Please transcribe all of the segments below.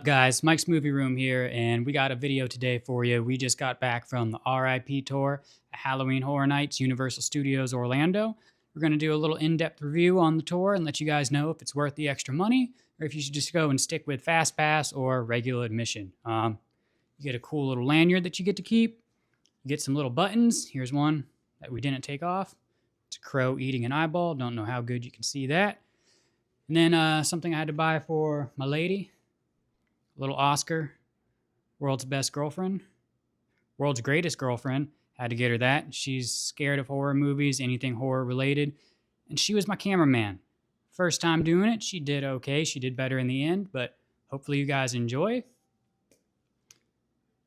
Guys? Mike's Movie Room here, and we got a video today for you. We just got back from the R.I.P tour at Halloween Horror Nights, Universal Studios Orlando. We're going to do a little in-depth review on the tour and let you guys know if it's worth the extra money or if you should just go and stick with Fast Pass or regular admission. You get a cool little lanyard that you get to keep. You get some little buttons. Here's one that we didn't take off. It's a crow eating an eyeball. Don't know how good you can see that. And then something I had to buy for my lady. Little Oscar, world's best girlfriend, world's greatest girlfriend. Had to get her that. She's scared of horror movies, anything horror related. And she was my cameraman. First time doing it, she did okay. She did better in the end, but hopefully you guys enjoy.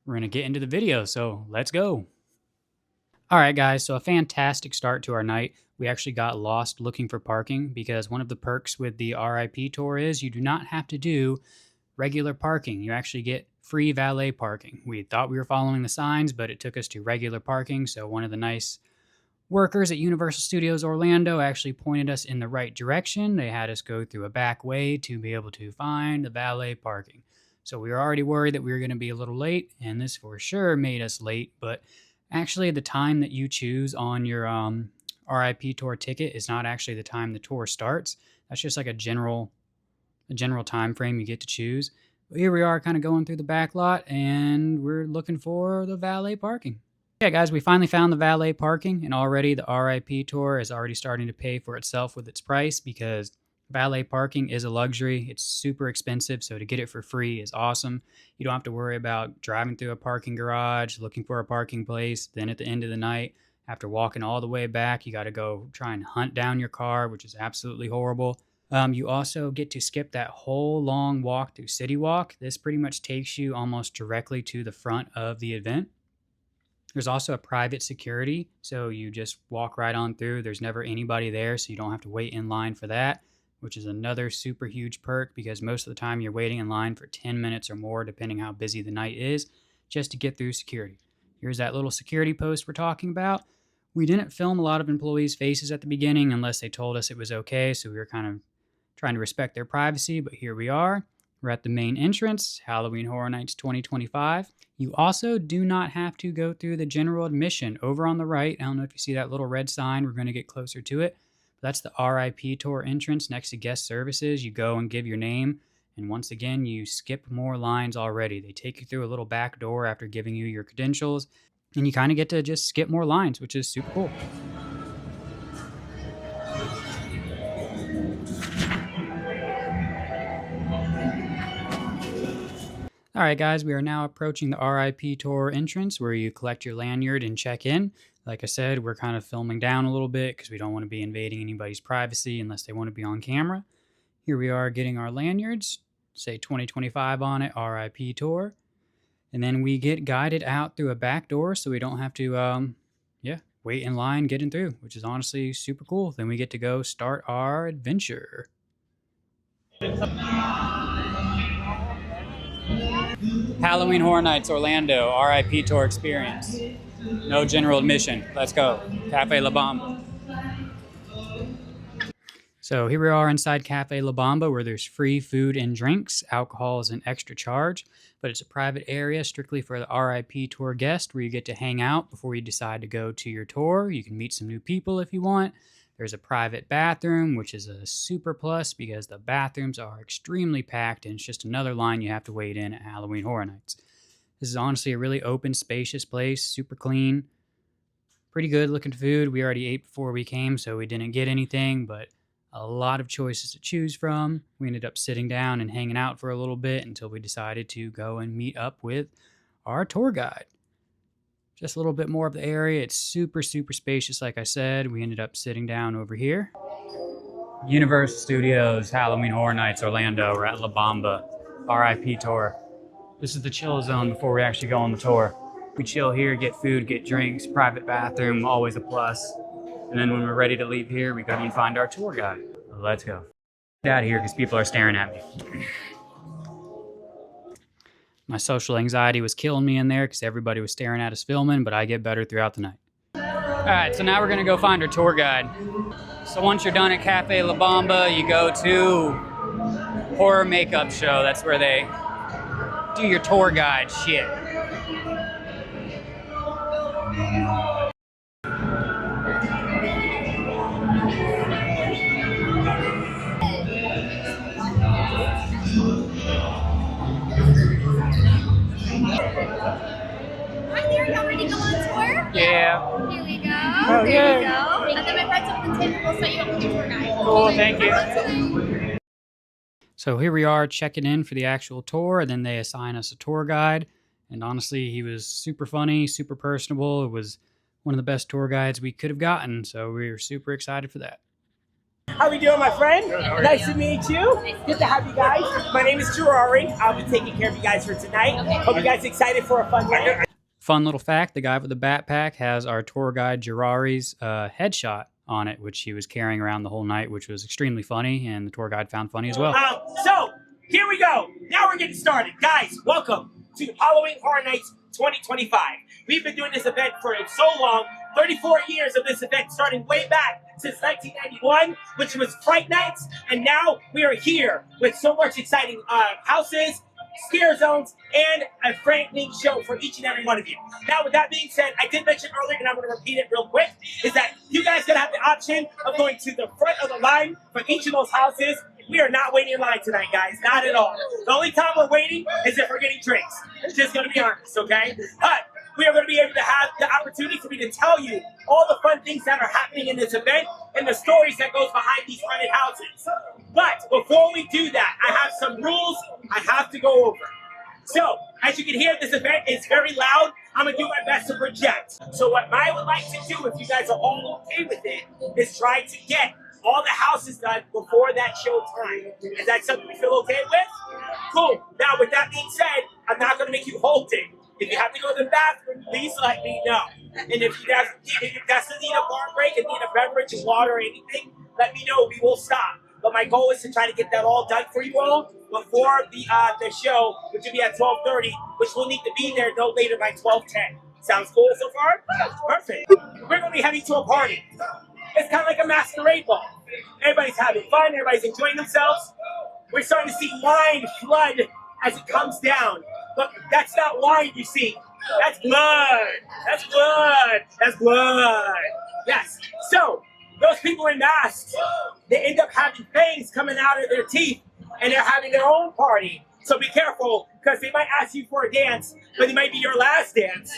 We're going to get into the video, so let's go. All right, guys, so a fantastic start to our night. We actually got lost looking for parking because one of the perks with the R.I.P tour is you do not have to do regular parking. You actually get free valet parking. We thought we were following the signs, but it took us to regular parking. So one of the nice workers at Universal Studios Orlando actually pointed us in the right direction. They had us go through a back way to be able to find the valet parking. So we were already worried that we were going to be a little late, and this for sure made us late. But actually, the time that you choose on your R.I.P tour ticket is not actually the time the tour starts. That's just like a general time frame you get to choose. But here we are kind of going through the back lot, and we're looking for the valet parking. Yeah, guys, we finally found the valet parking, and already the R.I.P tour is already starting to pay for itself with its price because valet parking is a luxury. It's super expensive, so to get it for free is awesome. You don't have to worry about driving through a parking garage, looking for a parking place. Then at the end of the night, after walking all the way back, you got to go try and hunt down your car, which is absolutely horrible. You also get to skip that whole long walk through City Walk. This pretty much takes you almost directly to the front of the event. There's also a private security, so you just walk right on through. There's never anybody there, so you don't have to wait in line for that, which is another super huge perk because most of the time you're waiting in line for 10 minutes or more, depending how busy the night is, just to get through security. Here's that little security post we're talking about. We didn't film a lot of employees' faces at the beginning unless they told us it was okay, so we were kind of trying to respect their privacy, but here we are. We're at the main entrance, Halloween Horror Nights 2025. You also do not have to go through the general admission. Over on the right, I don't know if you see that little red sign, we're going to get closer to it. That's the R.I.P tour entrance next to guest services. You go and give your name, and once again, you skip more lines already. They take you through a little back door after giving you your credentials, and you kind of get to just skip more lines, which is super cool. All right, guys, we are now approaching the R.I.P tour entrance where you collect your lanyard and check in. Like I said, we're kind of filming down a little bit because we don't want to be invading anybody's privacy unless they want to be on camera. Here we are getting our lanyards, say 2025 on it, R.I.P tour. And then we get guided out through a back door so we don't have to, wait in line getting through, which is honestly super cool. Then we get to go start our adventure. Halloween Horror Nights Orlando R.I.P tour experience. No general admission. Let's go. Cafe La Bamba. So here we are inside Cafe La Bamba where there's free food and drinks. Alcohol is an extra charge, but it's a private area strictly for the R.I.P tour guest where you get to hang out before you decide to go to your tour. You can meet some new people if you want. There's a private bathroom, which is a super plus because the bathrooms are extremely packed and it's just another line you have to wait in at Halloween Horror Nights. This is honestly a really open, spacious place, super clean. Pretty good looking food. We already ate before we came, so we didn't get anything, but a lot of choices to choose from. We ended up sitting down and hanging out for a little bit until we decided to go and meet up with our tour guide. Just a little bit more of the area. It's super, super spacious, like I said. We ended up sitting down over here. Universal Studios, Halloween Horror Nights, Orlando. We're at La Bamba, R.I.P tour. This is the chill zone before we actually go on the tour. We chill here, get food, get drinks, private bathroom, always a plus. And then when we're ready to leave here, we go and find our tour guide. Let's go. Get out of here because people are staring at me. My social anxiety was killing me in there because everybody was staring at us filming, but I get better throughout the night. All right, so now we're gonna go find our tour guide. So once you're done at Cafe La Bamba, you go to Horror Makeup Show. That's where they do your tour guide shit. Hi there, y'all ready to go on tour? Yeah. Here we go. Oh, there yay. you go. And then my friends up at the table will set you up with your tour guide. Cool, thank you. Today. So here we are checking in for the actual tour, and then they assign us a tour guide. And honestly, he was super funny, super personable. It was one of the best tour guides we could have gotten, so we were super excited for that. How we doing, my friend? Nice to meet you. Good to have you guys. My name is R.I.P. I'll be taking care of you guys for tonight. Hope you guys excited for a fun night. Fun little fact, the guy with the backpack has our tour guide Jirari's headshot on it, which he was carrying around the whole night, which was extremely funny, and the tour guide found funny as well. So, here we go. Now we're getting started. Guys, welcome to Halloween Horror Nights 2025. We've been doing this event for so long, 34 years of this event, starting way back since 1991, which was Fright Nights, and now we are here with so much exciting houses, scare zones, and a frightening show for each and every one of you. Now, with that being said, I did mention earlier, and I'm going to repeat it real quick, is that you guys going to have the option of going to the front of the line for each of those houses. We are not waiting in line tonight, guys. Not at all. The only time we're waiting is if we're getting drinks. It's just going to be honest, okay? But we are going to be able to have the opportunity for me to tell you all the fun things that are happening in this event and the stories that goes behind these haunted houses. But before we do that, I have some rules I have to go over. So, as you can hear, this event is very loud. I'm going to do my best to project. So what I would like to do, if you guys are all okay with it, is try to get all the houses done before that show time. Is that something you feel okay with? Cool. Now, with that being said, I'm not going to make you hold it. If you have to go to the bathroom, please let me know. And if you guys need a bar break and need a beverage, water, or anything, let me know. We will stop. But my goal is to try to get that all done for you all before the show, which will be at 12:30, which we'll need to be there no later by 12:10. Sounds cool so far? Perfect. We're going to be heading to a party. It's kind of like a masquerade ball. Everybody's having fun. Everybody's enjoying themselves. We're starting to see wine flood as it comes down. But that's not wine, you see. That's blood. That's blood. That's blood. Yes. So, those people in masks, they end up having fangs coming out of their teeth, and they're having their own party. So be careful, because they might ask you for a dance, but it might be your last dance.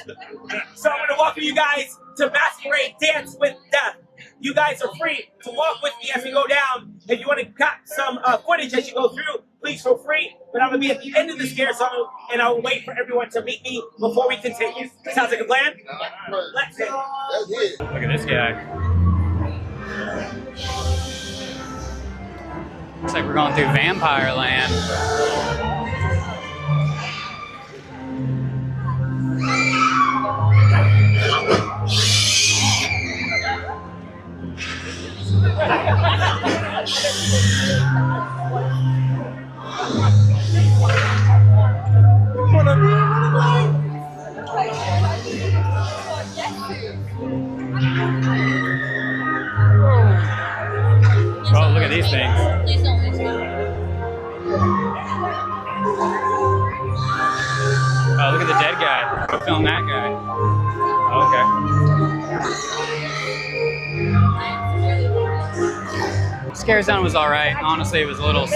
So I'm going to welcome you guys to Masquerade Dance with Death. You guys are free to walk with me as we go down. If you want to cut some footage as you go through, please feel free. But I'm going to be at the end of the scare zone, and I'll wait for everyone to meet me before we continue. Sounds like a plan? Let's go. Look at this guy. Looks like we're going through Vampire Land. Oh, look at these things. Please don't lose me. Oh, look at the dead guy. Go film that guy. Okay. Scare Zone was alright. Honestly, it was a little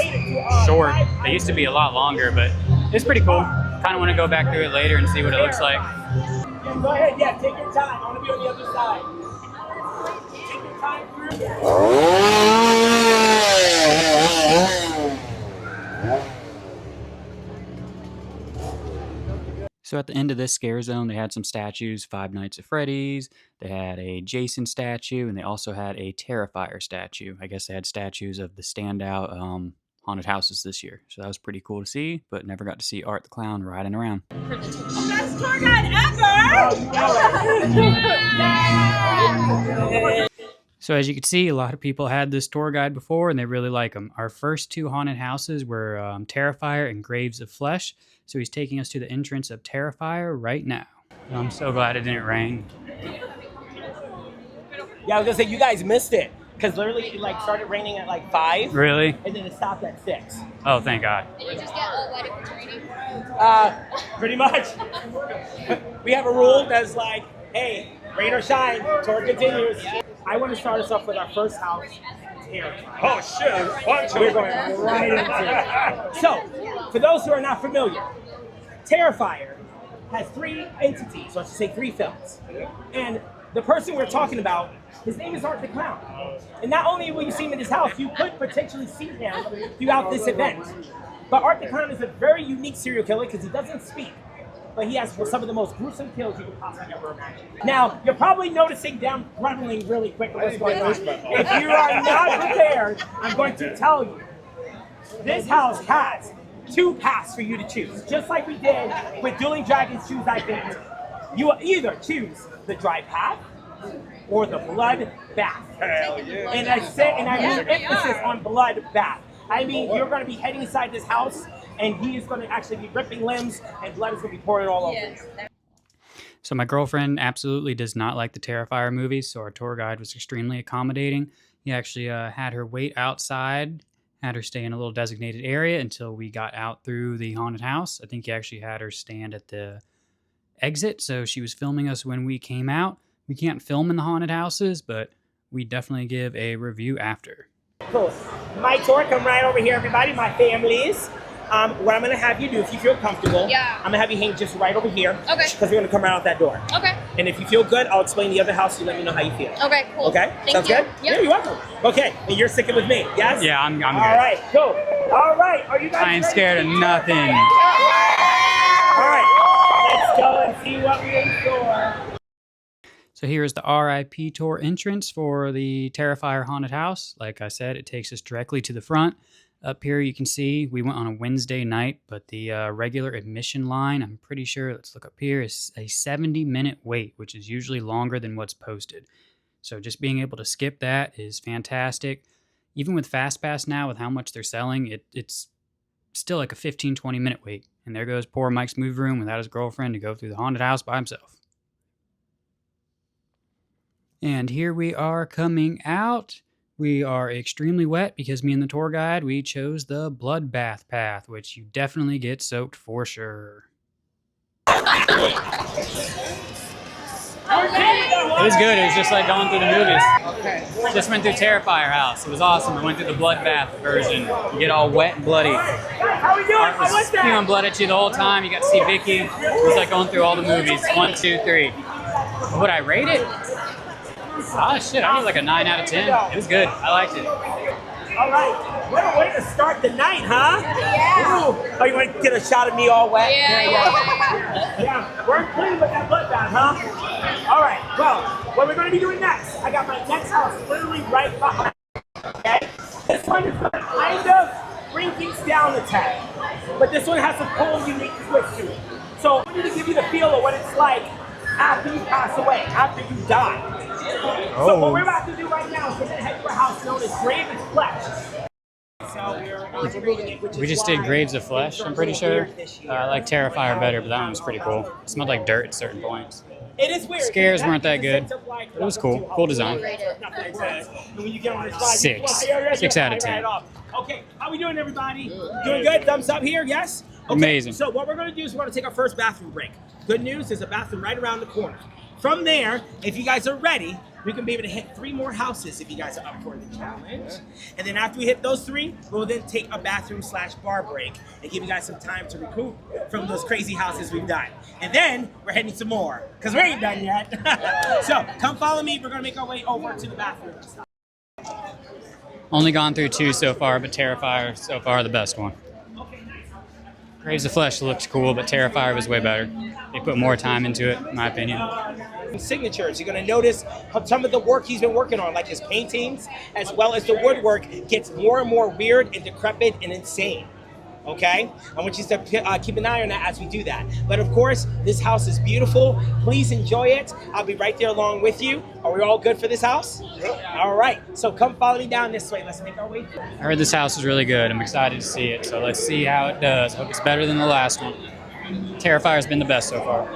short. They used to be a lot longer, but it's pretty cool. Kind of want to go back through it later and see what it looks like. Yeah, go ahead. Yeah, take your time. I want to be on the other side. Take your time So at the end of this scare zone, they had some statues, Five Nights at Freddy's, they had a Jason statue, and they also had a Terrifier statue. I guess they had statues of the standout haunted houses this year. So that was pretty cool to see, but never got to see Art the Clown riding around. Best tour guide ever! So as you can see, a lot of people had this tour guide before, and they really like him. Our first two haunted houses were Terrifier and Graves of Flesh. So he's taking us to the entrance of Terrifier right now. I'm so glad it didn't rain. Yeah, I was gonna say you guys missed it because literally it like started raining at like 5. Really? And then it stopped at 6. Oh, thank God. Did you just get all wet if it's raining? Pretty much. We have a rule that's like, hey, rain or shine, tour continues. I want to start us off with our first house, Terrifier. Oh shit! We're going right into it. So, for those who are not familiar, Terrifier has 3 entities, or I should say 3 films. And the person we're talking about, his name is Art the Clown. And not only will you see him in his house, you could potentially see him throughout this event. But Art the Clown is a very unique serial killer because he doesn't speak, but he has some of the most gruesome kills you could possibly ever imagine. Now, you're probably noticing them running really quick what's going on. If you are not prepared, I'm going to tell you. This house has 2 paths for you to choose, just like we did with Dueling Dragons Choose I Picked. You will either choose the dry path or the blood bath. Hell yeah! And I mean emphasis on blood bath. I mean, you're going to be heading inside this house, and he is going to actually be ripping limbs, and blood is going to be pouring all over you. So my girlfriend absolutely does not like the Terrifier movies, so our tour guide was extremely accommodating. He actually had her wait outside, had her stay in a little designated area until we got out through the haunted house. I think he actually had her stand at the exit, so she was filming us when we came out. We can't film in the haunted houses, but we definitely give a review after. Cool. My tour, come right over here, everybody, my families. What I'm going to have you do, if you feel comfortable, Yeah. I'm going to have you hang just right over here. Okay. Because we're going to come right out that door. Okay. And if you feel good, I'll explain the other house, you let me know how you feel. Okay, cool. Okay? Thank Sounds you. good? Yep. Yeah, you're welcome. Okay, and you're sticking with me, yes? Yeah, I'm good. All right, cool. All right, are you guys I ain't ready? scared of nothing. All right, let's go and see what we're in store. So here is the R.I.P. tour entrance for the Terrifier haunted house. Like I said, it takes us directly to the front. Up here you can see we went on a Wednesday night, but the regular admission line, I'm pretty sure, let's look up here, is a 70-minute wait, which is usually longer than what's posted. So just being able to skip that is fantastic. Even with FastPass now, with how much they're selling, it's still like a 15-20 minute wait. And there goes poor Mike's movie room without his girlfriend to go through the haunted house by himself. And here we are coming out. We are extremely wet because me and the tour guide, we chose the bloodbath path, which you definitely get soaked for sure. It was good. It was just like going through the movies. Just went through Terrifier House. It was awesome. I went through the bloodbath version. You get all wet and bloody. How we doing? Art was spewing blood at you the whole time. You got to see Vicky. It was like going through all the movies. 1, 2, 3. Would I rate it? Ah, shit, I give it like a 9 out of 10. It was good. I liked it. All right, what a way to start the night, huh? Yeah. Ooh. Oh, you want to get a shot of me all wet? Yeah. Yeah, we're clean with that blood bath, huh? All right, well, what we're going to be doing next, I got my next house literally right behind me, okay? This one is going to kind of bring things down a tad, but this one has a cool, unique twist to it. So I'm going to give you the feel of what it's like after you pass away, after you die. So what we're about to do right now is we're going to head to a house known as Grave of Flesh. So we're reading it, which We is just did why Graves of Flesh, I'm pretty sure. this year. I like Terrifier better, but that one was pretty cool. It smelled like dirt at certain points. It is weird. Scares That weren't that is a good. sense of, like, It was welcome cool. to Cool design. Halloween. And when you get on this ride, 6. you- yeah, 6 out of right 10. off. Okay, how we doing, everybody? Doing good? Thumbs up here, yes? Okay, Amazing. So what we're going to do is we're going to take our first bathroom break. Good news, there's a bathroom right around the corner. From there, if you guys are ready, we can be able to hit 3 more houses if you guys are up for the challenge. And then after we hit those 3, we'll then take a bathroom/bar break and give you guys some time to recoup from those crazy houses we've done. And then we're heading some more, because we ain't done yet. So come follow me. We're going to make our way over to the bathroom. Only gone through 2 so far, but Terrifier so far the best one. Graves of Flesh looks cool, but Terrifier was way better. They put more time into it, in my opinion. Signatures. You're going to notice how some of the work he's been working on, like his paintings, as well as the woodwork, gets more and more weird and decrepit and insane. Okay? I want you to keep an eye on that as we do that. But of course, this house is beautiful. Please enjoy it. I'll be right there along with you. Are we all good for this house? All right. So come follow me down this way. Let's make our way through. I heard this house is really good. I'm excited to see it, so let's see how it does. Hope it's better than the last one. Terrifier's been the best so far.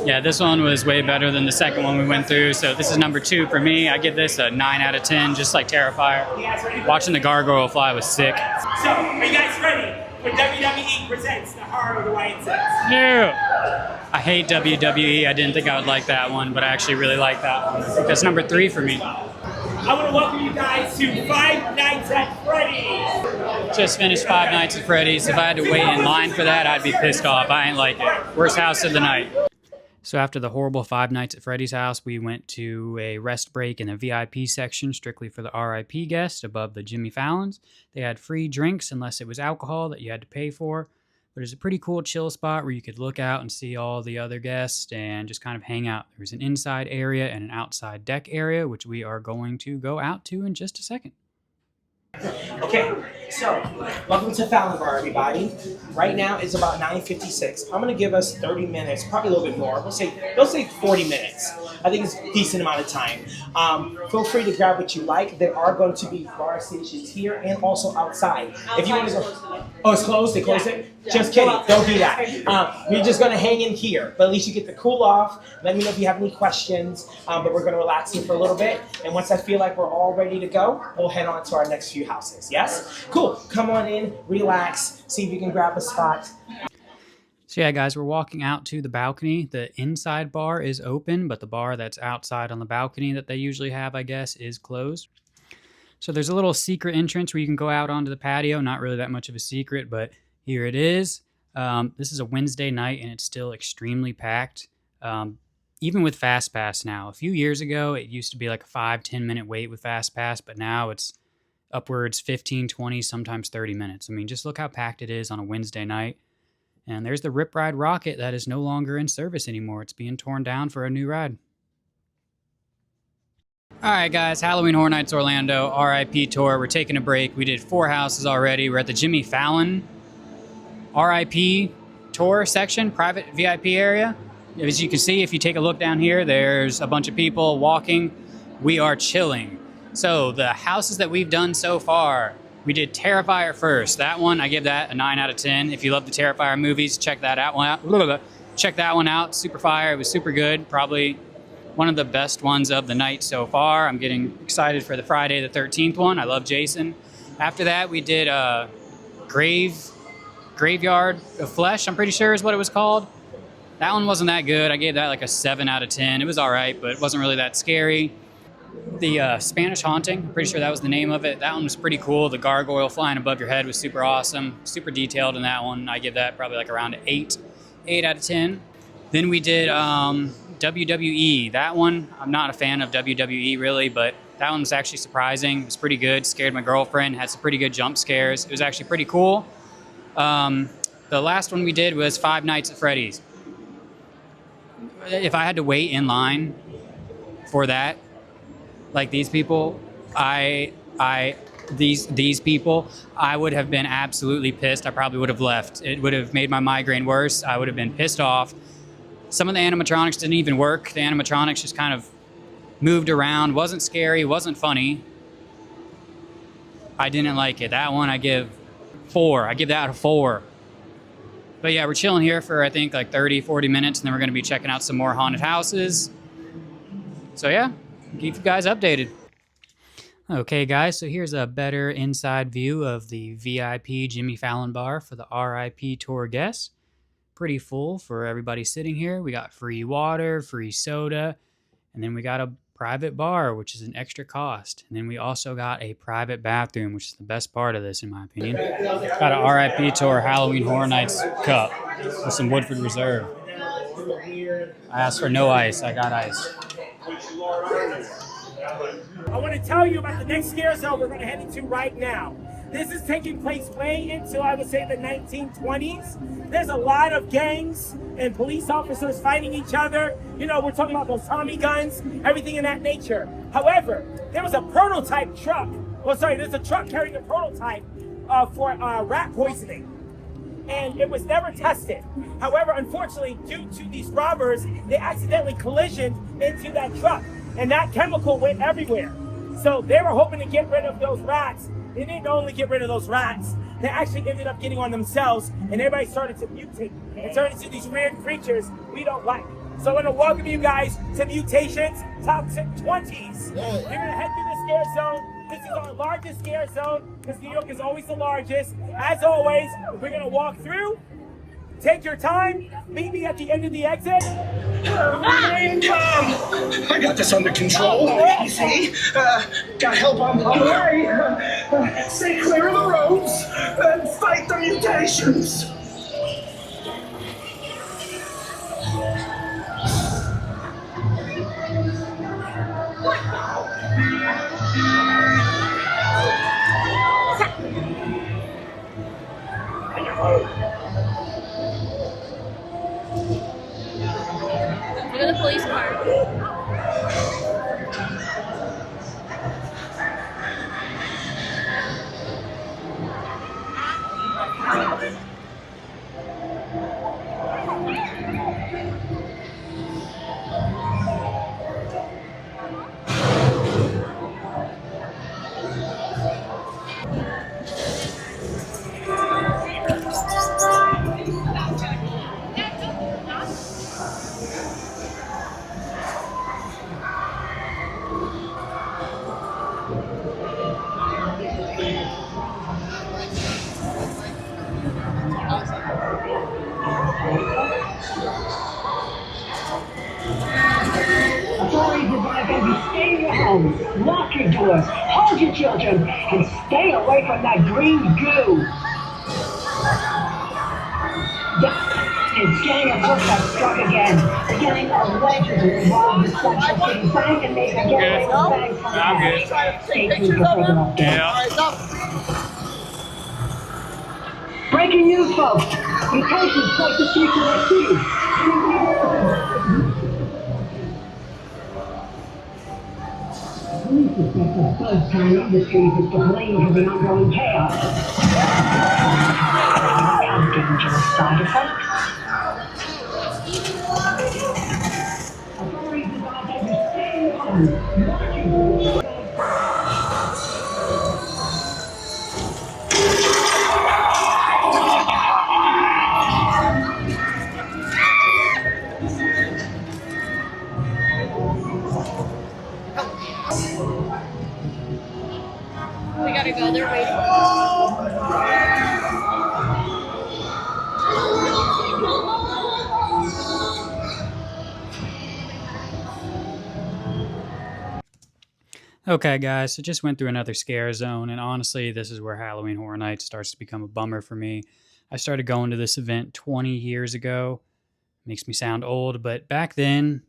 Yeah, this one was way better than the second one we went through, so this is number 2 for me. I give this a 9 out of 10, just like Terrifier. Watching the gargoyle fly was sick. So, are you guys ready for WWE presents The Horror of the Wyatt Six. No. I hate WWE. I didn't think I would like that one, but I actually really like that one. That's number 3 for me. I want to welcome you guys to Five Nights at Freddy's. Just finished Five Nights at Freddy's. If I had to wait in line for that, I'd be pissed off. I ain't like it. Worst house of the night. So after the horrible Five Nights at Freddy's house, we went to a rest break in the VIP section strictly for the R.I.P guests above the Jimmy Fallons. They had free drinks unless it was alcohol that you had to pay for. But it's a pretty cool chill spot where you could look out and see all the other guests and just kind of hang out. There's an inside area and an outside deck area, which we are going to go out to in just a second. Okay, so welcome to Fallon Bar, everybody. Right now it's about 9:56. I'm gonna give us 30 minutes, probably a little bit more. We'll say 40 minutes. I think it's a decent amount of time. Feel free to grab what you like. There are going to be bar stations here and also outside. If you want to go, oh, it's closed. They closed it. Just kidding. Don't do that. We're just gonna hang in here, but at least you get to cool off. Let me know if you have any questions. But we're gonna relax here for a little bit, and once I feel like we're all ready to go, we'll head on to our next few houses. Yes? Cool. Come on in, relax, see if you can grab a spot. So yeah, guys, we're walking out to the balcony. The inside bar is open, but the bar that's outside on the balcony that they usually have, I guess, is closed. So there's a little secret entrance where you can go out onto the patio. Not really that much of a secret, but here it is. This is a Wednesday night, and it's still extremely packed. Even with Fast Pass now. A few years ago, it used to be like a 5-10 minute wait with Fast Pass, but now it's upwards 15, 20, sometimes 30 minutes. I mean, just look how packed it is on a Wednesday night. And there's the Rip Ride rocket that is no longer in service anymore. It's being torn down for a new ride. All right, guys, Halloween Horror Nights Orlando, R.I.P. tour. We're taking a break. We did 4 houses already. We're at the Jimmy Fallon R.I.P. tour section, private VIP area. As you can see, if you take a look down here, there's a bunch of people walking. We are chilling. So the houses that we've done so far, we did Terrifier first. That one, I give that a 9 out of 10. If you love the Terrifier movies, check that out. Check that one out. Super fire. It was super good. Probably one of the best ones of the night so far. I'm getting excited for the Friday the 13th one. I love Jason. After that, we did Graveyard of Flesh, I'm pretty sure is what it was called. That one wasn't that good. I gave that like a 7 out of 10. It was all right, but it wasn't really that scary. The Spanish Haunting, I'm pretty sure that was the name of it. That one was pretty cool. The gargoyle flying above your head was super awesome. Super detailed in that one. I give that probably like around 8 out of 10. Then we did WWE. That one, I'm not a fan of WWE really, but that one was actually surprising. It was pretty good. Scared my girlfriend. Had some pretty good jump scares. It was actually pretty cool. The last one we did was Five Nights at Freddy's. If I had to wait in line for that, like these people, these people, I would have been absolutely pissed. I probably would have left. It would have made my migraine worse. I would have been pissed off. Some of the animatronics didn't even work. The animatronics just kind of moved around. Wasn't scary, wasn't funny. I didn't like it. That one I give 4. I give that a 4. But yeah, we're chilling here for I think like 30, 40 minutes, and then we're going to be checking out some more haunted houses. So yeah, keep you guys updated. Okay guys, so here's a better inside view of the VIP Jimmy Fallon Bar for the R.I.P. tour guests. Pretty full for everybody sitting here. We got free water, free soda, and then we got a private bar, which is an extra cost. And then we also got a private bathroom, which is the best part of this, in my opinion. Got an R.I.P. tour Halloween Horror Nights cup with some Woodford Reserve. I asked for no ice. I got ice. I want to tell you about the next scare zone we're going to head into right now. This is taking place way into, I would say, the 1920s. There's a lot of gangs and police officers fighting each other. You know, we're talking about those Tommy guns, everything in that nature. However, there was a prototype truck. Well, sorry, there's a truck carrying a prototype for rat poisoning. And it was never tested. However, unfortunately, due to these robbers, they accidentally collisioned into that truck. And that chemical went everywhere. So they were hoping to get rid of those rats. They didn't only get rid of those rats, they actually ended up getting on themselves, and everybody started to mutate and turned into these weird creatures we don't like. So I want to welcome you guys to Mutations Toxic 20s. You're going to head through the scare zone. This is our largest scare zone because New York is always the largest. As always, we're gonna walk through. Take your time. Meet me at the end of the exit. I got this under control. Easy. Got help on the way. Stay clear of the roads and fight the mutations. Look at the police car. Authorities advise you stay in your homes, lock your doors, hold your children, and stay away from that green goo. It's gang of folks that struck again. The gang allegedly involved in Central City Bank and made a getaway with bags from I'm good. Stay tuned for further updates. Yeah. Breaking news, folks. Mutations like the streets of the city. Police suspect the buzz town industries is to blame for the ongoing chaos. Have dangerous side effects. Authorities advise that you stay in your home. Lock your doors. We gotta go. They're waiting. Okay, guys, so just went through another scare zone, and honestly, this is where Halloween Horror Nights starts to become a bummer for me. I started going to this event 20 years ago. Makes me sound old, but back then,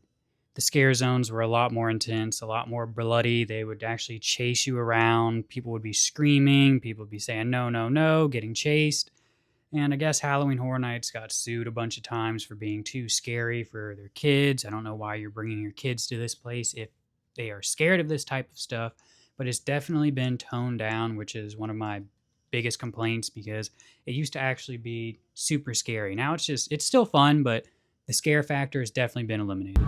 the scare zones were a lot more intense, a lot more bloody. They would actually chase you around. People would be screaming. People would be saying, no, no, no, getting chased. And I guess Halloween Horror Nights got sued a bunch of times for being too scary for their kids. I don't know why you're bringing your kids to this place if they are scared of this type of stuff, but it's definitely been toned down, which is one of my biggest complaints because it used to actually be super scary. Now it's still fun, but the scare factor has definitely been eliminated.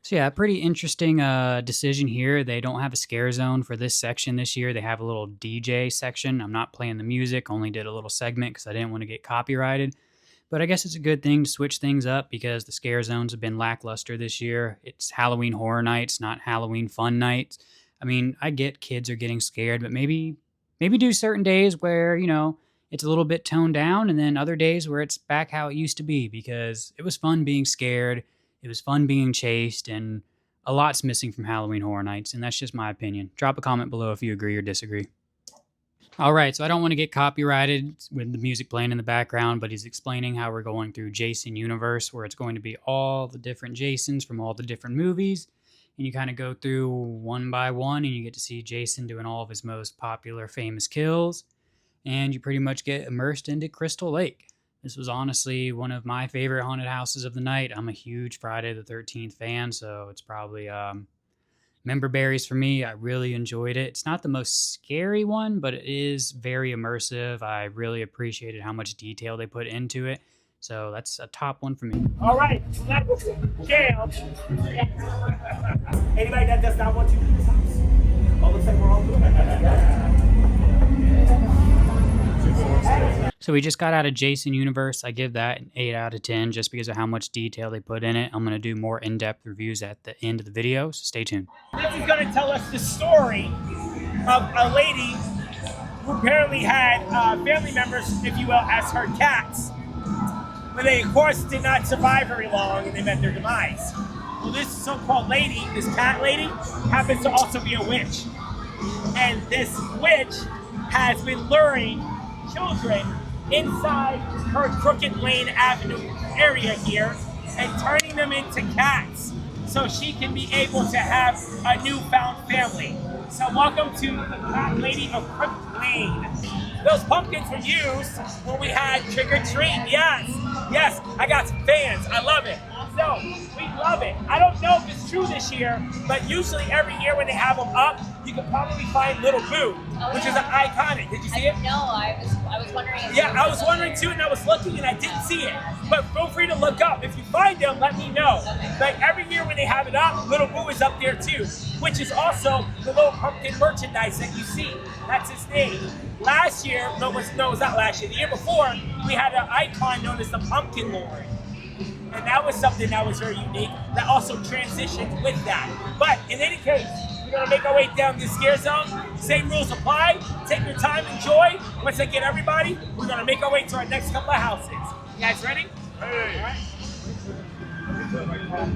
So yeah, pretty interesting decision here. They don't have a scare zone for this section this year. They have a little DJ section. I'm not playing the music, only did a little segment because I didn't want to get copyrighted. But I guess it's a good thing to switch things up because the scare zones have been lackluster this year. It's Halloween Horror Nights, not Halloween Fun Nights. I mean, I get kids are getting scared, but maybe do certain days where, it's a little bit toned down and then other days where it's back how it used to be because it was fun being scared. It was fun being chased, and a lot's missing from Halloween Horror Nights, and that's just my opinion. Drop a comment below if you agree or disagree. All right, so I don't want to get copyrighted with the music playing in the background, but he's explaining how we're going through Jason Universe, where it's going to be all the different Jasons from all the different movies, and you kind of go through one by one, and you get to see Jason doing all of his most popular, famous kills, and you pretty much get immersed into Crystal Lake. This was honestly one of my favorite haunted houses of the night. I'm a huge Friday the 13th fan, so it's probably member berries for me. I really enjoyed it. It's not the most scary one, but it is very immersive. I really appreciated how much detail they put into it. So that's a top one for me. All right, let's jam. Anybody that does not want to leave this house, all the looks like we're all good. So we just got out of Jason Universe. I give that an 8 out of 10 just because of how much detail they put in it. I'm going to do more in-depth reviews at the end of the video, so stay tuned. This is going to tell us the story of a lady who apparently had family members, if you will, as her cats. But they, of course, did not survive very long and they met their demise. Well, this so-called lady, this cat lady, happens to also be a witch. And this witch has been luring children inside her Crooked Lane Avenue area here and turning them into cats so she can be able to have a newfound family. So welcome to the cat lady of Crooked Lane. Those pumpkins were used when we had Trick or Treat. Yes, I got some fans. I love it. So, we love it. I don't know if it's true this year, but usually every year when they have them up, you can probably find Little Boo, which is an iconic. Did you see it? No, I was wondering. Yeah, I was wondering too, and I was looking and I didn't see it. But feel free to look up. If you find them, let me know. Like every year when they have it up, Little Boo is up there too, which is also the little pumpkin merchandise that you see. That's his name. Last year, no, it was not last year. The year before, we had an icon known as the Pumpkin Lord. And that was something that was very unique that also transitioned with that. But in any case, we're going to make our way down this scare zone. Same rules apply. Take your time, enjoy. Once I get everybody, we're going to make our way to our next couple of houses. You guys ready? Hey. All right.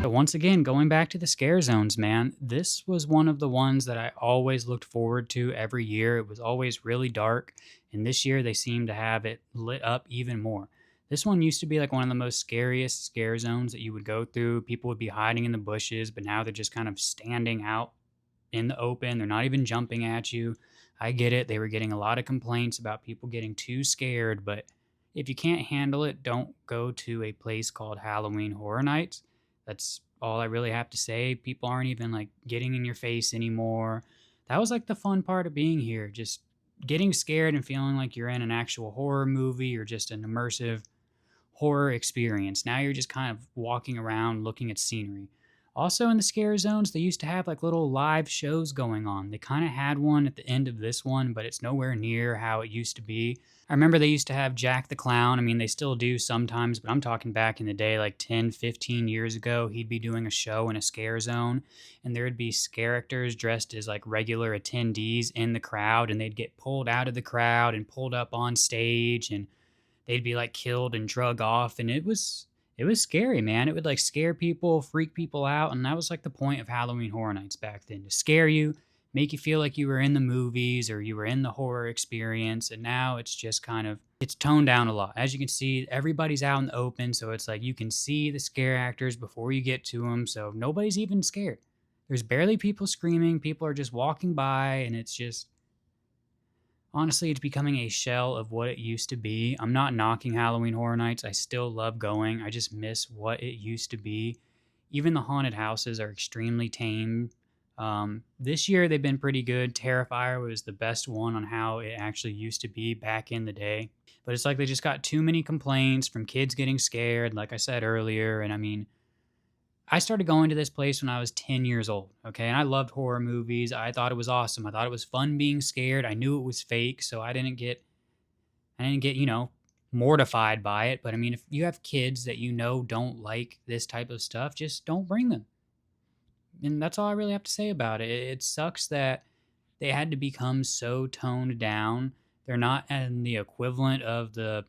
So once again, going back to the scare zones, man, this was one of the ones that I always looked forward to every year. It was always really dark, and this year they seem to have it lit up even more. This one used to be like one of the most scariest scare zones that you would go through. People would be hiding in the bushes, but now they're just kind of standing out in the open. They're not even jumping at you. I get it. They were getting a lot of complaints about people getting too scared, but if you can't handle it, don't go to a place called Halloween Horror Nights. That's all I really have to say. People aren't even like getting in your face anymore. That was like the fun part of being here. Just getting scared and feeling like you're in an actual horror movie or just an immersive horror experience. Now you're just kind of walking around looking at scenery. Also in the scare zones, they used to have like little live shows going on. They kind of had one at the end of this one, but it's nowhere near how it used to be. I remember they used to have Jack the Clown. I mean, they still do sometimes, but I'm talking back in the day, like 10, 15 years ago, he'd be doing a show in a scare zone, and there would be characters dressed as like regular attendees in the crowd, and they'd get pulled out of the crowd and pulled up on stage, and they'd be like killed and drug off, and it was scary, man. It would like scare people, freak people out, and that was like the point of Halloween Horror Nights back then, to scare you, make you feel like you were in the movies or you were in the horror experience. And now it's just kind of, it's toned down a lot. As you can see, everybody's out in the open, so it's like you can see the scare actors before you get to them, so nobody's even scared. There's barely people screaming, people are just walking by, and it's just, honestly, it's becoming a shell of what it used to be. I'm not knocking Halloween Horror Nights. I still love going. I just miss what it used to be. Even the haunted houses are extremely tame. This year, they've been pretty good. Terrifier was the best one on how it actually used to be back in the day. But it's like they just got too many complaints from kids getting scared, like I said earlier. And I mean, I started going to this place when I was 10 years old, okay? And I loved horror movies. I thought it was awesome. I thought it was fun being scared. I knew it was fake, so I didn't get, mortified by it. But I mean, if you have kids that you know don't like this type of stuff, just don't bring them. And that's all I really have to say about it. It sucks that they had to become so toned down. They're not in the equivalent of the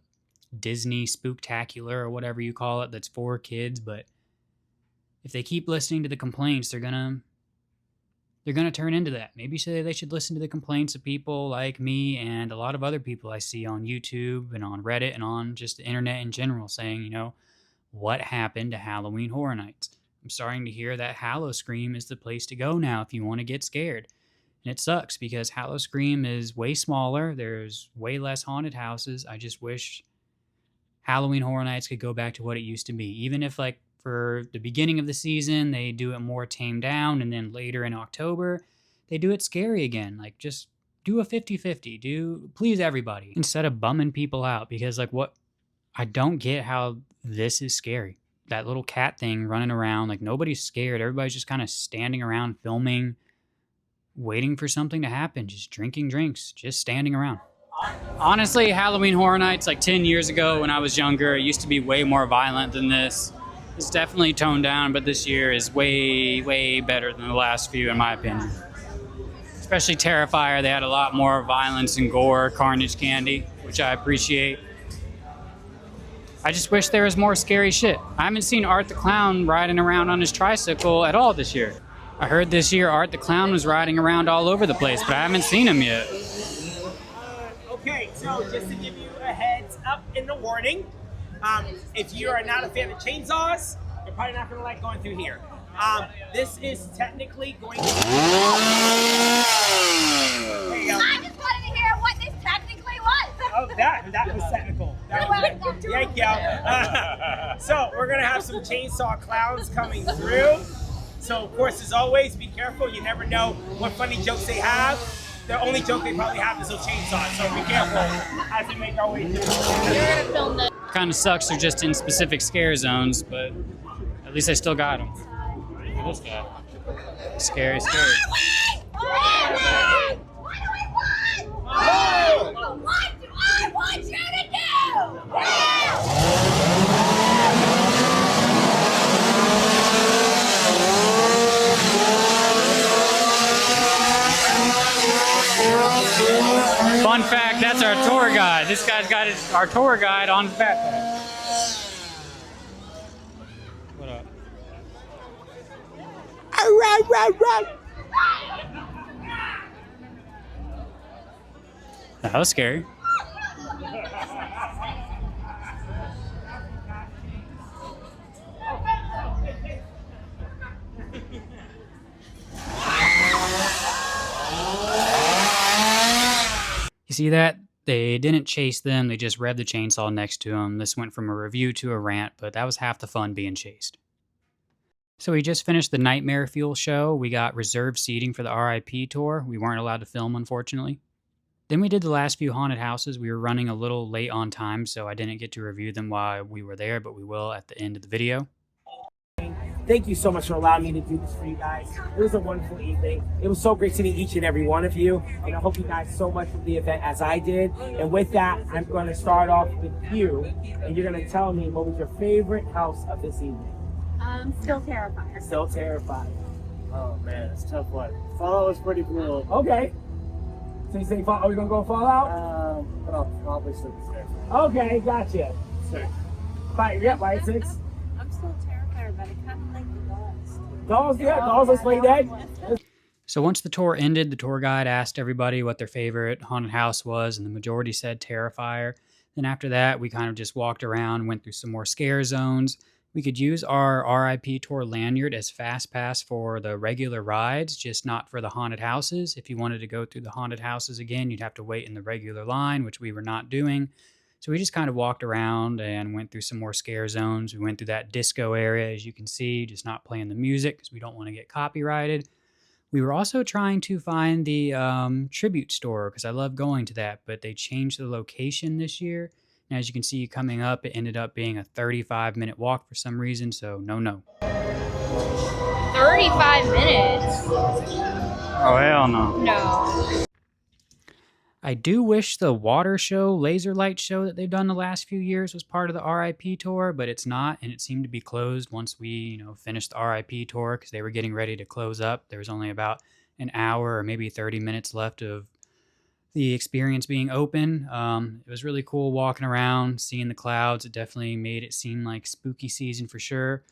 Disney Spooktacular or whatever you call it that's for kids, but if they keep listening to the complaints, they're gonna turn into that. Maybe they should listen to the complaints of people like me and a lot of other people I see on YouTube and on Reddit and on just the internet in general saying, what happened to Halloween Horror Nights? I'm starting to hear that Hallowscream is the place to go now if you want to get scared. And it sucks because Hallowscream is way smaller. There's way less haunted houses. I just wish Halloween Horror Nights could go back to what it used to be. Even if like for the beginning of the season, they do it more tamed down, and then later in October, they do it scary again. Like, just do a 50-50. Do please everybody instead of bumming people out, because like I don't get how this is scary. That little cat thing running around, like nobody's scared. Everybody's just kind of standing around filming. waiting for something to happen, just drinking drinks, just standing around. Honestly, Halloween Horror Nights, like 10 years ago when I was younger, it used to be way more violent than this. It's definitely toned down, but this year is way, way better than the last few, in my opinion. Especially Terrifier, they had a lot more violence and gore, carnage candy, which I appreciate. I just wish there was more scary shit. I haven't seen Art the Clown riding around on his tricycle at all this year. I heard this year Art the Clown was riding around all over the place, but I haven't seen him yet. Okay, so just to give you a heads up in the warning, if you are not a fan of chainsaws, you're probably not going to like going through here. This is technically going to be... There you go. I just wanted to hear what this technically was. Oh, that was technical. That was good. Thank you. So we're going to have some chainsaw clowns coming through. So, of course, as always, be careful. You never know what funny jokes they have. The only joke they probably have is those chainsaws, so be careful as we make our way through. You're gonna film this. Kind of sucks they're just in specific scare zones, but at least I still got them. Look at this guy. Scary, scary. What do I want you to Fun fact, that's our tour guide. This guy's got our tour guide on his backpack. What up? That was scary. You see that? They didn't chase them, they just revved the chainsaw next to them. This went from a review to a rant, but that was half the fun being chased. So we just finished the Nightmare Fuel show. We got reserved seating for the R.I.P. tour. We weren't allowed to film, unfortunately. Then we did the last few haunted houses. We were running a little late on time, so I didn't get to review them while we were there, but we will at the end of the video. Thank you so much for allowing me to do this for you guys. It was a wonderful evening. It was so great to meet each and every one of you. And I hope you guys so much with the event as I did. And with that, I'm going to start off with you. And you're going to tell me what was your favorite house of this evening. Still terrified. Still terrified. Oh man, it's a tough one. Fallout was pretty cool. Okay. So you say, are we going to go Fallout? But I'll probably still be scared. Okay, gotcha. Sure. By 6. I'm still terrified, but I kind of like the dolls. Dolls, yeah, dolls, let's play that. So once the tour ended, the tour guide asked everybody what their favorite haunted house was, and the majority said Terrifier. Then after that, we kind of just walked around, went through some more scare zones. We could use our R.I.P. tour lanyard as fast pass for the regular rides, just not for the haunted houses. If you wanted to go through the haunted houses again, you'd have to wait in the regular line, which we were not doing. So we just kind of walked around and went through some more scare zones. We went through that disco area, as you can see, just not playing the music because we don't want to get copyrighted. We were also trying to find the tribute store because I love going to that, but they changed the location this year. And as you can see coming up, it ended up being a 35-minute walk for some reason, so no. 35 minutes? Oh, hell no. No. I do wish the water show, laser light show that they've done the last few years was part of the R.I.P. tour, but it's not, and it seemed to be closed once we, finished the R.I.P. tour because they were getting ready to close up. There was only about an hour or maybe 30 minutes left of the experience being open. It was really cool walking around, seeing the clouds. It definitely made it seem like spooky season for sure.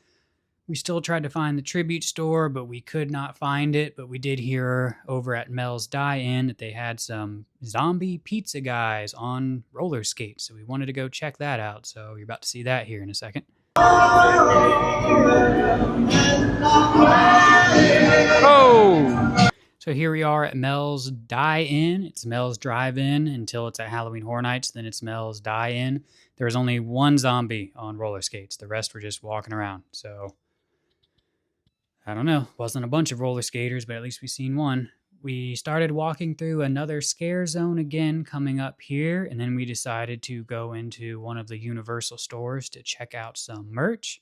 We still tried to find the tribute store, but we could not find it. But we did hear over at Mel's Die-In that they had some zombie pizza guys on roller skates. So we wanted to go check that out. So you're about to see that here in a second. Oh! So here we are at Mel's Die-In. It's Mel's Drive-In until it's at Halloween Horror Nights. Then it's Mel's Die-In. There was only one zombie on roller skates. The rest were just walking around. So I don't know. Wasn't a bunch of roller skaters, but at least we seen one. We started walking through another scare zone again coming up here. And then we decided to go into one of the Universal stores to check out some merch.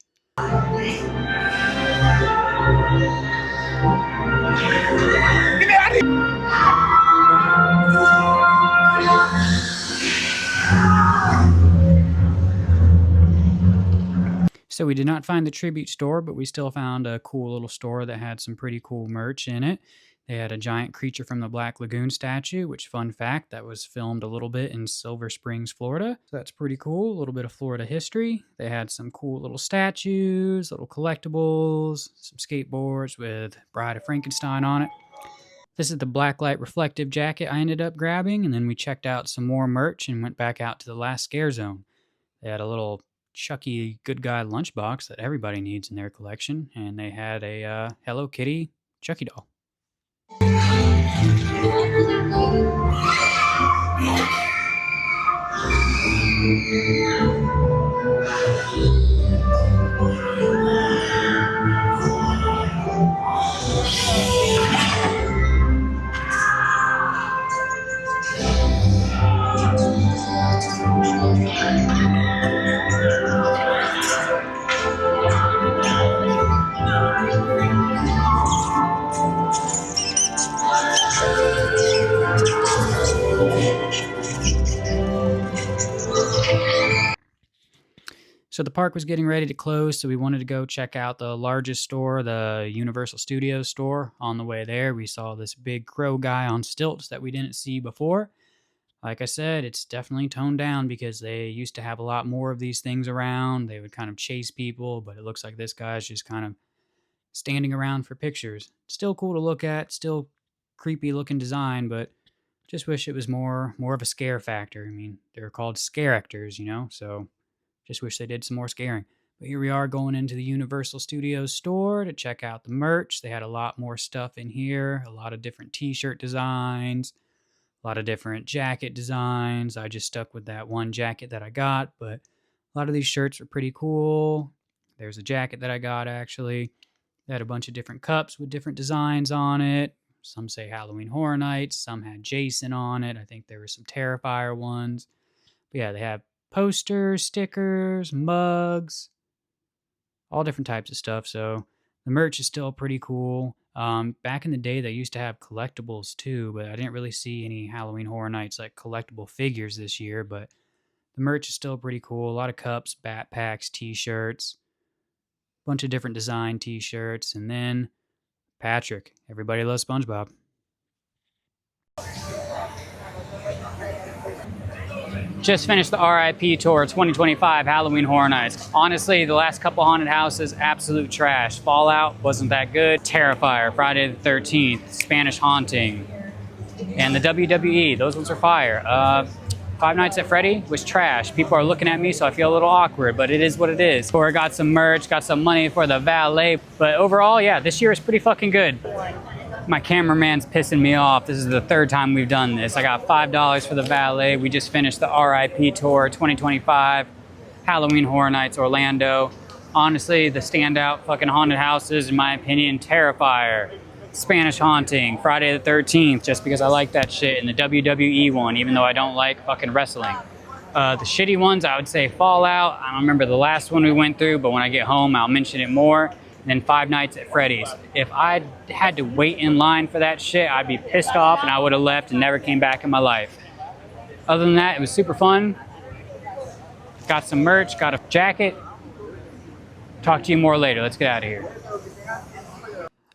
So we did not find the tribute store, but we still found a cool little store that had some pretty cool merch in it. They had a giant creature from the Black Lagoon statue, which, fun fact, that was filmed a little bit in Silver Springs, Florida. So that's pretty cool. A little bit of Florida history. They had some cool little statues, little collectibles, some skateboards with Bride of Frankenstein on it. This is the blacklight reflective jacket I ended up grabbing, and then we checked out some more merch and went back out to the last scare zone. They had a little Chucky Good Guy lunchbox that everybody needs in their collection, and they had a Hello Kitty Chucky doll. So the park was getting ready to close, so we wanted to go check out the largest store, the Universal Studios store. On the way there, we saw this big crow guy on stilts that we didn't see before. Like I said, it's definitely toned down because they used to have a lot more of these things around. They would kind of chase people, but it looks like this guy's just kind of standing around for pictures. Still cool to look at, still creepy looking design, but just wish it was more of a scare factor. I mean, they're called scare actors, you know, so just wish they did some more scaring. But here we are going into the Universal Studios store to check out the merch. They had a lot more stuff in here, a lot of different t-shirt designs, a lot of different jacket designs. I just stuck with that one jacket that I got, but a lot of these shirts are pretty cool. There's a jacket that I got, actually. They had a bunch of different cups with different designs on it. Some say Halloween Horror Nights. Some had Jason on it. I think there were some Terrifier ones. But yeah, they have posters, stickers, mugs, all different types of stuff. So the merch is still pretty cool. Back in the day, they used to have collectibles too, but I didn't really see any Halloween Horror Nights like collectible figures this year. But the merch is still pretty cool. A lot of cups, backpacks, t-shirts, bunch of different design t-shirts, and then Patrick. Everybody loves SpongeBob. Just finished the R.I.P. tour 2025 Halloween Horror Nights. Honestly, the last couple haunted houses, absolute trash. Fallout wasn't that good. Terrifier, Friday the 13th, Spanish Haunting, and the WWE, those ones are fire. Five Nights at Freddy was trash. People are looking at me, so I feel a little awkward, but it is what it is. Or got some merch, got some money for the valet. But overall, yeah, this year is pretty fucking good. My cameraman's pissing me off. This is the third time we've done this. I got $5 for the valet. We just finished the R.I.P. tour 2025, Halloween Horror Nights Orlando. Honestly, the standout fucking haunted houses, in my opinion, Terrifier, Spanish Haunting, Friday the 13th, just because I like that shit, and the WWE one, even though I don't like fucking wrestling. The shitty ones, I would say Fallout. I don't remember the last one we went through, but when I get home, I'll mention it more. And then Five Nights at Freddy's. If I had to wait in line for that shit, I'd be pissed off and I would have left and never came back in my life. Other than that, it was super fun. Got some merch, got a jacket. Talk to you more later. Let's get out of here.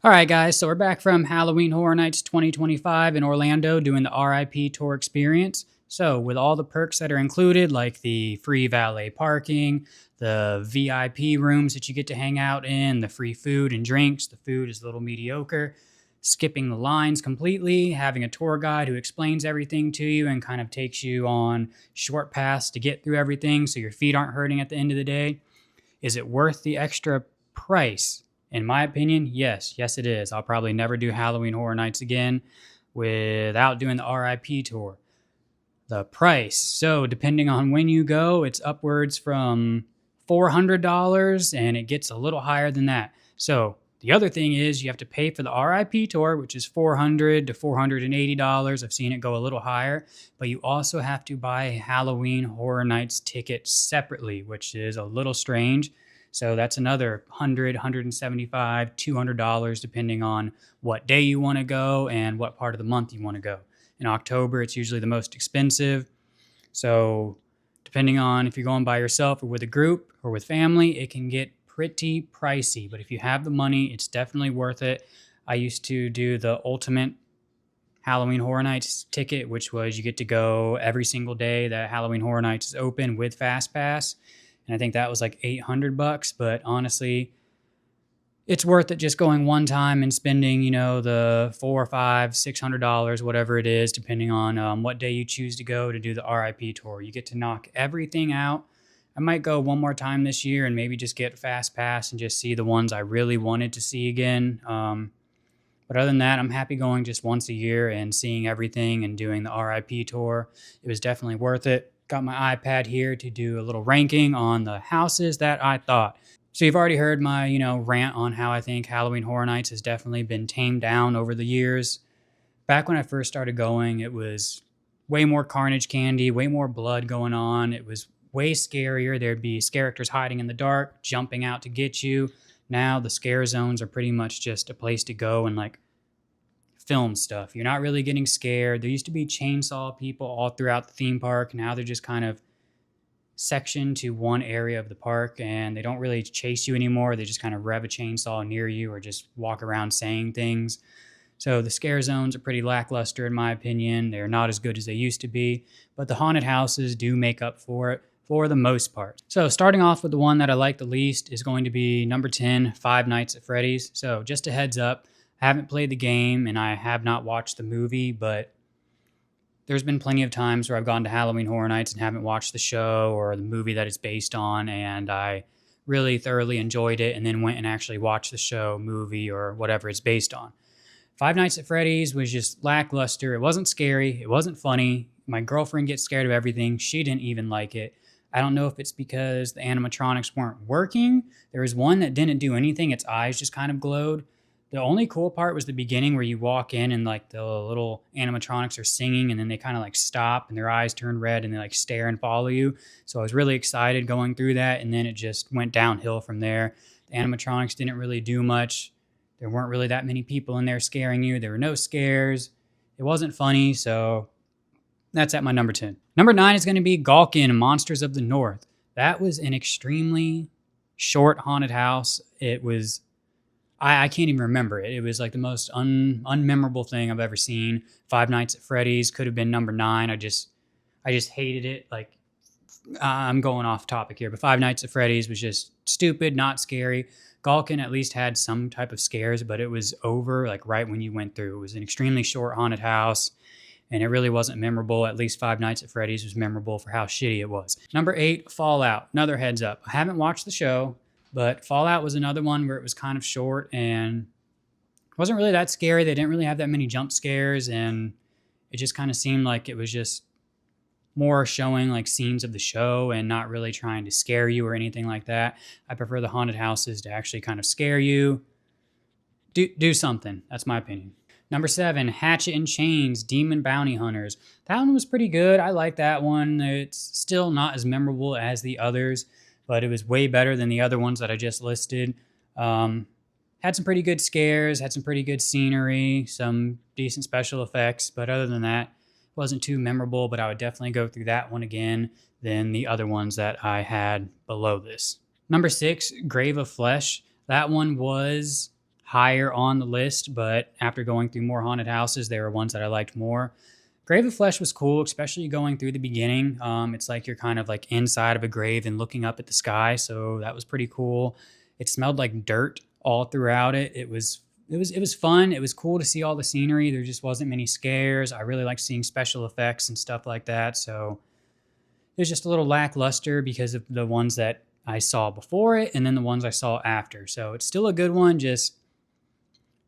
All right, guys, so we're back from Halloween Horror Nights 2025 in Orlando doing the R.I.P. tour experience. So with all the perks that are included, like the free valet parking, the VIP rooms that you get to hang out in, the free food and drinks, the food is a little mediocre, skipping the lines completely, having a tour guide who explains everything to you and kind of takes you on short paths to get through everything so your feet aren't hurting at the end of the day. Is it worth the extra price? In my opinion, yes. Yes, it is. I'll probably never do Halloween Horror Nights again without doing the R.I.P. tour. The price. So depending on when you go, it's upwards from $400 and it gets a little higher than that. So the other thing is you have to pay for the R.I.P. tour, which is $400 to $480. I've seen it go a little higher, but you also have to buy a Halloween Horror Nights ticket separately, which is a little strange. So that's another $100, $175, $200, depending on what day you want to go and what part of the month you want to go. In October, it's usually the most expensive. So depending on if you're going by yourself or with a group or with family, it can get pretty pricey, but if you have the money, it's definitely worth it. I used to do the ultimate Halloween Horror Nights ticket, which was you get to go every single day that Halloween Horror Nights is open with Fast Pass. And I think that was like $800, but honestly, it's worth it just going one time and spending, the $400 or $600, whatever it is, depending on what day you choose to go to do the R.I.P tour. You get to knock everything out. I might go one more time this year and maybe just get Fast Pass and just see the ones I really wanted to see again. But other than that, I'm happy going just once a year and seeing everything and doing the R.I.P tour. It was definitely worth it. Got my iPad here to do a little ranking on the houses that I thought. So you've already heard my, rant on how I think Halloween Horror Nights has definitely been tamed down over the years. Back when I first started going, it was way more carnage candy, way more blood going on. It was way scarier. There'd be characters hiding in the dark, jumping out to get you. Now the scare zones are pretty much just a place to go and like film stuff. You're not really getting scared. There used to be chainsaw people all throughout the theme park. Now they're just kind of section to one area of the park, and they don't really chase you anymore. They just kind of rev a chainsaw near you or just walk around saying things. So the scare zones are pretty lackluster in my opinion. They're not as good as they used to be, but the haunted houses do make up for it for the most part. So starting off with the one that I like the least is going to be number 10, Five Nights at Freddy's. So just a heads up, I haven't played the game and I have not watched the movie, but there's been plenty of times where I've gone to Halloween Horror Nights and haven't watched the show or the movie that it's based on, and I really thoroughly enjoyed it and then went and actually watched the show, movie, or whatever it's based on. Five Nights at Freddy's was just lackluster. It wasn't scary. It wasn't funny. My girlfriend gets scared of everything. She didn't even like it. I don't know if it's because the animatronics weren't working. There was one that didn't do anything. Its eyes just kind of glowed. The only cool part was the beginning where you walk in and like the little animatronics are singing and then they kind of like stop and their eyes turn red and they like stare and follow you. So I was really excited going through that, and then it just went downhill from there. The animatronics didn't really do much. There weren't really that many people in there scaring you. There were no scares. It wasn't funny, so that's at my number 10. Number 9 is going to be Gawkin, Monsters of the North. That was an extremely short haunted house. It was... I can't even remember it. It was like the most unmemorable thing I've ever seen. Five Nights at Freddy's could have been number 9. I just hated it. Like, I'm going off topic here, but Five Nights at Freddy's was just stupid, not scary. Gawkin at least had some type of scares, but it was over like right when you went through. It was an extremely short haunted house, and it really wasn't memorable. At least Five Nights at Freddy's was memorable for how shitty it was. Number 8, Fallout. Another heads up. I haven't watched the show, but Fallout was another one where it was kind of short and wasn't really that scary. They didn't really have that many jump scares, and it just kind of seemed like it was just more showing like scenes of the show and not really trying to scare you or anything like that. I prefer the haunted houses to actually kind of scare you. Do something. That's my opinion. Number 7, Hatchet and Chains, Demon Bounty Hunters. That one was pretty good. I like that one. It's still not as memorable as the others, but it was way better than the other ones that I just listed. Had some pretty good scares, had some pretty good scenery, some decent special effects, but other than that, it wasn't too memorable, but I would definitely go through that one again than the other ones that I had below this. Number 6, Grave of Flesh. That one was higher on the list, but after going through more haunted houses, there were ones that I liked more. Grave of Flesh was cool, especially going through the beginning. It's like you're kind of like inside of a grave and looking up at the sky, so that was pretty cool. It smelled like dirt all throughout it. It was fun. It was cool to see all the scenery. There just wasn't many scares. I really liked seeing special effects and stuff like that, so it was just a little lackluster because of the ones that I saw before it and then the ones I saw after. So it's still a good one, just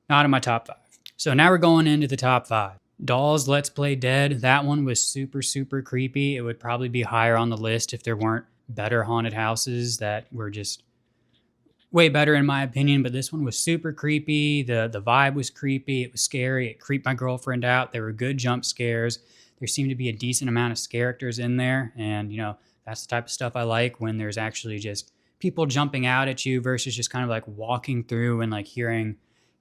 not in my top 5. So now we're going into the top 5. Dolls Let's Play Dead. That one was super, super creepy. It would probably be higher on the list if there weren't better haunted houses that were just way better in my opinion, but this one was super creepy. The vibe was creepy. It was scary. It creeped my girlfriend out. There were good jump scares. There seemed to be a decent amount of characters in there, and that's the type of stuff I like, when there's actually just people jumping out at you versus just kind of like walking through and like hearing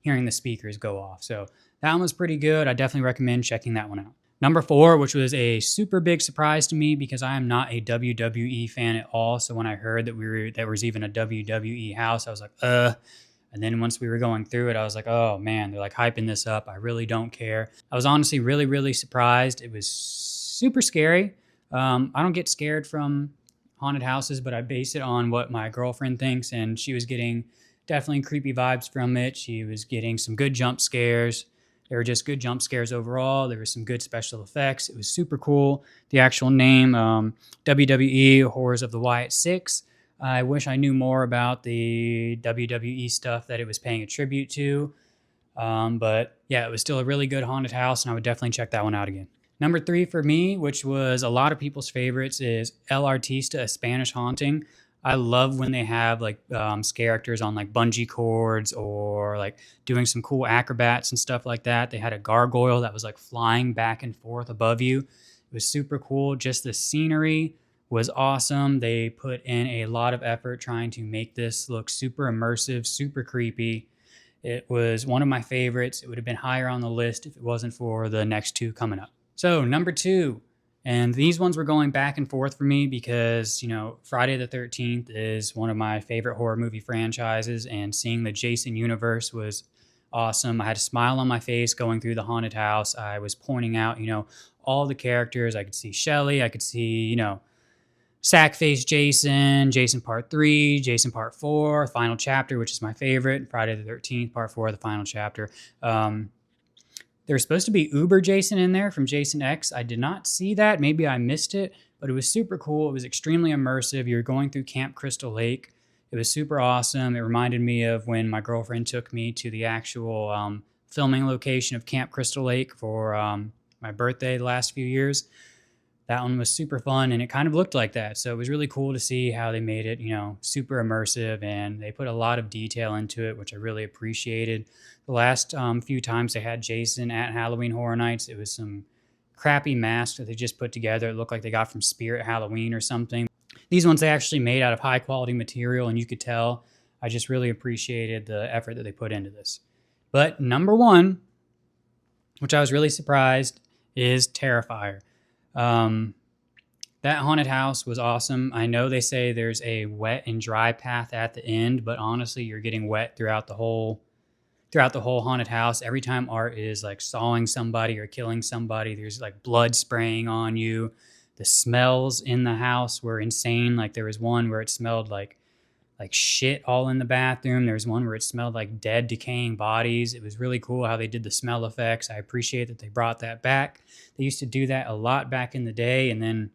the speakers go off. So that one was pretty good. I definitely recommend checking that one out. Number 4, which was a super big surprise to me because I am not a WWE fan at all. So when I heard that there was even a WWE house, I was like, And then once we were going through it, I was like, oh man, they're like hyping this up. I really don't care. I was honestly really, really surprised. It was super scary. I don't get scared from haunted houses, but I base it on what my girlfriend thinks, and she was getting definitely creepy vibes from it. She was getting some good jump scares. They were just good jump scares overall. There were some good special effects. It was super cool. The actual name, WWE Horrors of the Wyatt Six. I wish I knew more about the WWE stuff that it was paying a tribute to. But yeah, it was still a really good haunted house, and I would definitely check that one out again. Number 3 for me, which was a lot of people's favorites, is El Artista, A Spanish Haunting. I love when they have like characters on like bungee cords or like doing some cool acrobats and stuff like that. They had a gargoyle that was like flying back and forth above you. It was super cool. Just the scenery was awesome. They put in a lot of effort trying to make this look super immersive, super creepy. It was one of my favorites. It would have been higher on the list if it wasn't for the next 2 coming up. So number 2, and these ones were going back and forth for me because, Friday the 13th is one of my favorite horror movie franchises, and seeing the Jason universe was awesome. I had a smile on my face going through the haunted house. I was pointing out, all the characters. I could see Shelly. I could see, Sackface Jason, Jason Part 3, Jason Part 4, Final Chapter, which is my favorite, Friday the 13th, Part 4, the final chapter. There's supposed to be Uber Jason in there from Jason X. I did not see that. Maybe I missed it, but it was super cool. It was extremely immersive. You're going through Camp Crystal Lake. It was super awesome. It reminded me of when my girlfriend took me to the actual filming location of Camp Crystal Lake for my birthday the last few years. That one was super fun, and it kind of looked like that. So it was really cool to see how they made it, super immersive, and they put a lot of detail into it, which I really appreciated. The last few times they had Jason at Halloween Horror Nights, it was some crappy mask that they just put together. It looked like they got from Spirit Halloween or something. These ones they actually made out of high quality material, and you could tell. I just really appreciated the effort that they put into this. But number 1, which I was really surprised, is Terrifier. That haunted house was awesome. I know they say there's a wet and dry path at the end, but honestly, you're getting wet throughout the whole haunted house. Every time Art is like sawing somebody or killing somebody, there's like blood spraying on you. The smells in the house were insane. Like there was one where it smelled like shit all in the bathroom. There was one where it smelled like dead, decaying bodies. It was really cool how they did the smell effects. I appreciate that they brought that back. They used to do that a lot back in the day, and then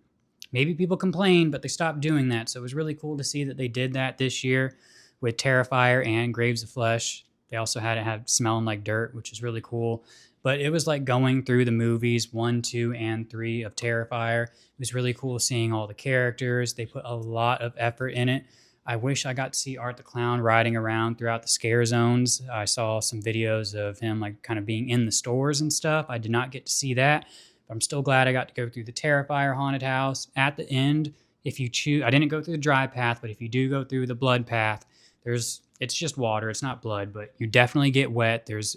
maybe people complained, but they stopped doing that. So it was really cool to see that they did that this year with Terrifier and Graves of Flesh. They also had it have smelling like dirt, which is really cool. But it was like going through the movies 1, 2, and 3 of Terrifier. It was really cool seeing all the characters. They put a lot of effort in it. I wish I got to see Art the Clown riding around throughout the scare zones. I saw some videos of him like kind of being in the stores and stuff. I did not get to see that. But I'm still glad I got to go through the Terrifier haunted house. At the end, if you choose, I didn't go through the dry path, but if you do go through the blood path, it's just water. It's not blood, but you definitely get wet. There's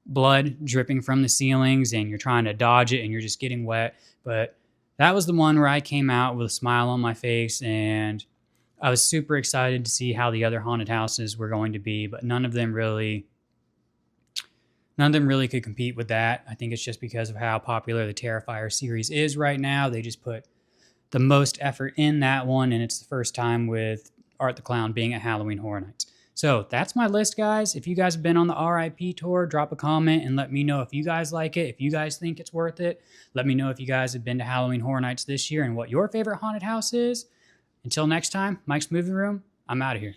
blood dripping from the ceilings, and you're trying to dodge it, and you're just getting wet. But that was the one where I came out with a smile on my face, and I was super excited to see how the other haunted houses were going to be, but none of them really could compete with that. I think it's just because of how popular the Terrifier series is right now. They just put the most effort in that one, and it's the first time with Art the Clown being at Halloween Horror Nights. So that's my list, guys. If you guys have been on the R.I.P. tour, drop a comment and let me know if you guys like it, if you guys think it's worth it. Let me know if you guys have been to Halloween Horror Nights this year and what your favorite haunted house is. Until next time, Mike's Movie Room, I'm out of here.